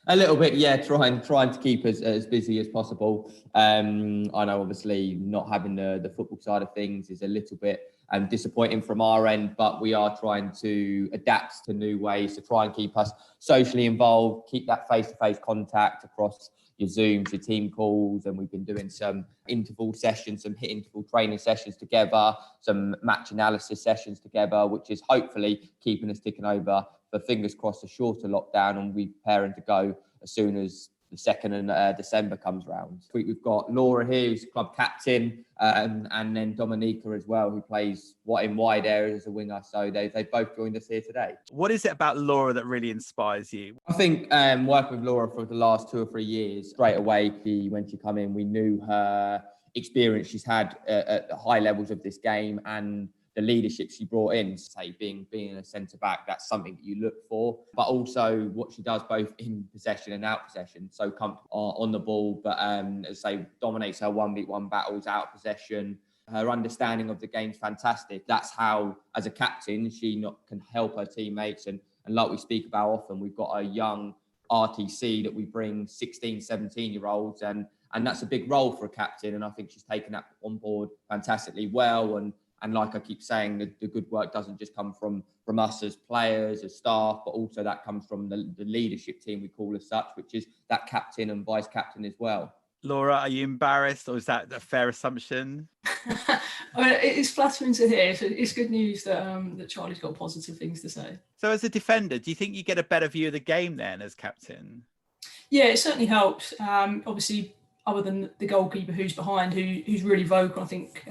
A little bit, yeah. Trying to keep us as busy as possible. I know, obviously, not having the football side of things is a little bit disappointing from our end, but we are trying to adapt to new ways to try and keep us socially involved, keep that face-to-face contact across your Zooms, your team calls, and we've been doing some interval sessions, some hit interval training sessions together, some match analysis sessions together, which is hopefully keeping us ticking over for, fingers crossed, a shorter lockdown, and we're preparing to go as soon as the 2nd of December comes round. We've got Laura here, who's club captain, and then Dominika as well, who plays in wide areas as a winger. So they both joined us here today. What is it about Laura that really inspires you? I think working with Laura for the last 2 or 3 years, straight away, when she come in, we knew her experience she's had at the high levels of this game and the leadership she brought in. Say, being a centre back, that's something that you look for, but also what she does both in possession and out possession. So comfortable on the ball, but as I say, dominates her 1v1 battles out of possession. Her understanding of the game's fantastic. That's how, as a captain, she can help her teammates. And like we speak about often, we've got a young RTC that we bring 16, 17-year-olds, and that's a big role for a captain. And I think she's taken that on board fantastically well. And like I keep saying, the good work doesn't just come from us as players, as staff, but also that comes from the leadership team, we call as such, which is that captain and vice captain as well. Laura, are you embarrassed, or is that a fair assumption? I mean, it's flattering to hear. It's good news that Charlie's got positive things to say. So as a defender, do you think you get a better view of the game then as captain? Yeah, it certainly helps. Obviously, other than the goalkeeper who's behind, who's really vocal. I think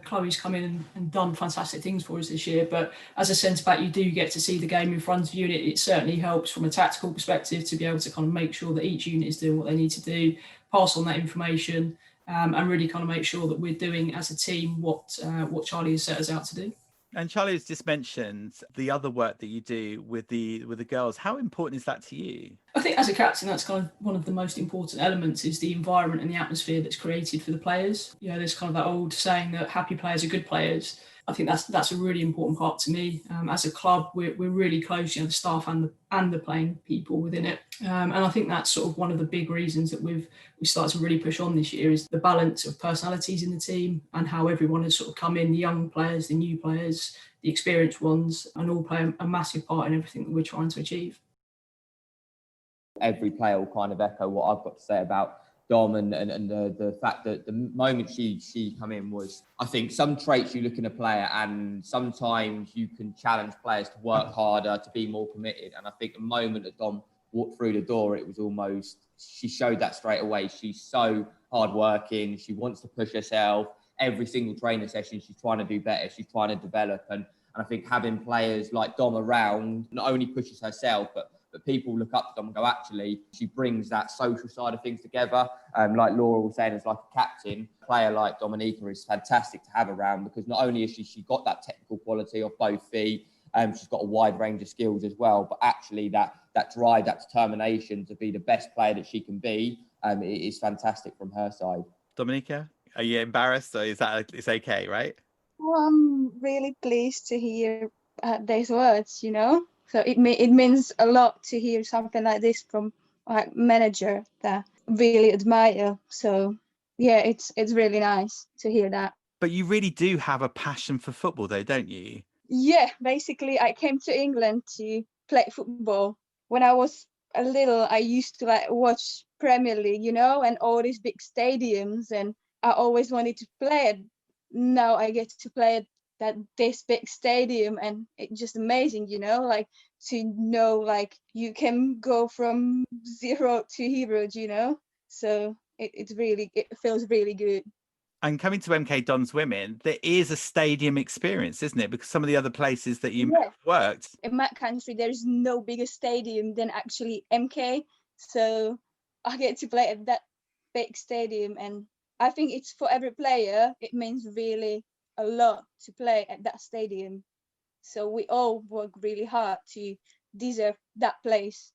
Chloe's come in and done fantastic things for us this year. But as a centre back, you do get to see the game in front of you, and it certainly helps from a tactical perspective to be able to kind of make sure that each unit is doing what they need to do, pass on that information, and really kind of make sure that we're doing as a team what Charlie has set us out to do. And Charlie has just mentioned the other work that you do with the girls. How important is that to you? I think as a captain, that's kind of one of the most important elements, is the environment and the atmosphere that's created for the players. There's kind of that old saying that happy players are good players. I think that's a really important part to me. As a club, we're really close, the staff and the playing people within it. And I think that's sort of one of the big reasons that we started to really push on this year, is the balance of personalities in the team and how everyone has sort of come in, the young players, the new players, the experienced ones, and all play a massive part in everything that we're trying to achieve. Every player will kind of echo what I've got to say about Dom and the fact that the moment she come in was, I think, some traits you look in a player, and sometimes you can challenge players to work harder, to be more committed. And I think the moment that Dom walked through the door, it was almost, she showed that straight away. She's so hardworking. She wants to push herself. Every single training session, she's trying to do better. She's trying to develop. And I think having players like Dom around not only pushes herself, but people look up to Dom and go, actually, she brings that social side of things together. Like Laura was saying, as like a captain, a player like Dominika is fantastic to have around, because not only has she got that technical quality of both feet, she's got a wide range of skills as well, but actually that drive, that determination to be the best player that she can be, is fantastic from her side. Dominika, are you embarrassed, or it's okay, right? Well, I'm really pleased to hear these words, So it means a lot to hear something like this from a manager that I really admire. So yeah, it's really nice to hear that. But you really do have a passion for football, though, don't you? Yeah, basically, I came to England to play football. When I was a little, I used to watch Premier League, and all these big stadiums, and I always wanted to play it. Now I get to play at this big stadium, and it's just amazing, to know you can go from 0 to hero, So it feels really good. And coming to MKDONS Women, there is a stadium experience, isn't it? Because some of the other places that you worked. In my country, there's no bigger stadium than actually MK. So I get to play at that big stadium. And I think it's for every player, it means really a lot to play at that stadium. So we all work really hard to deserve that place.